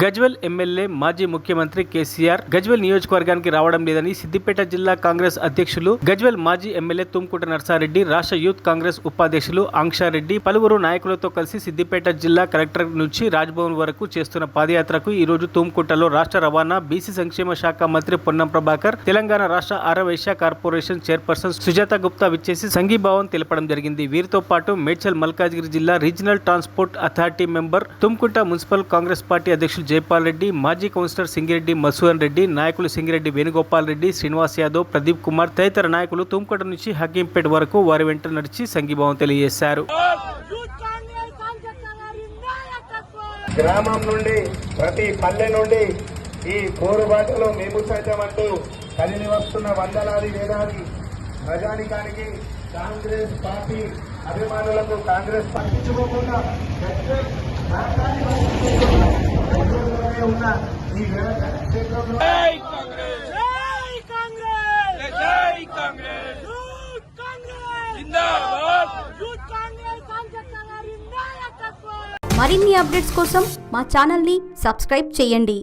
Gajwel MLA మాజీ ముఖ్యమంత్రి కేసీఆర్ గజ్వేల్ నియోజకవర్గానికి రావడం లేదని సిద్దిపేట జిల్లా కాంగ్రెస్ అధ్యక్షులు, గజ్వేల్ మాజీ ఎమ్మెల్యే తుమ్కుంట నర్సారెడ్డి, రాష్ట్ర యూత్ కాంగ్రెస్ ఉపాధ్యక్షులు ఆంక్షారెడ్డి పలువురు నాయకులతో కలిసి సిద్దిపేట జిల్లా కలెక్టర్ నుంచి రాజ్భవన్ వరకు చేస్తున్న పాదయాత్రకు ఈ రోజు తుమ్కుంటలో రాష్ట్ర రవాణా, బీసీ సంక్షేమ శాఖ మంత్రి పొన్నం ప్రభాకర్, తెలంగాణ రాష్ట్ర ఆరవైశ్య కార్పొరేషన్ చైర్పర్సన్ సుజాత గుప్తా విచ్చేసి సంఘీభావం తెలపడం జరిగింది. వీరితో పాటు మేడ్చల్ మల్కాజ్గిరి జిల్లా regional transport authority member, Tumkunta municipal Congress party అధ్యక్షులు జైపాల్ రెడ్డి, మాజీ కౌన్సిలర్ సింగిరెడ్డి మసూరన్ రెడ్డి, నాయకులు సింగిరెడ్డి వేణుగోపాల్ రెడ్డి, శ్రీనివాస్ యాదవ్, ప్రదీప్ కుమార్ తదితర నాయకులు తుమ్కుంట నుంచి హకీంపేట వరకు వారి వెంట నడిచి సంఘీభావం తెలియజేశారు. గ్రామం నుండి, ప్రతి పల్లె నుండి ఈ పోరుబాటలో మేము సైతం అంటూ కదిలి వస్తున్న వందలాది వేలాది ప్రజానికానికి కాంగ్రెస్ పార్టీ అభిమానులకు కాంగ్రెస్ పట్టించుకోకుండా ఉన్న ఈ వ్యవసాయ క్షేత్రంలో మరిన్ని అప్డేట్స్ కోసం మా ఛానల్ని సబ్స్క్రైబ్ చేయండి.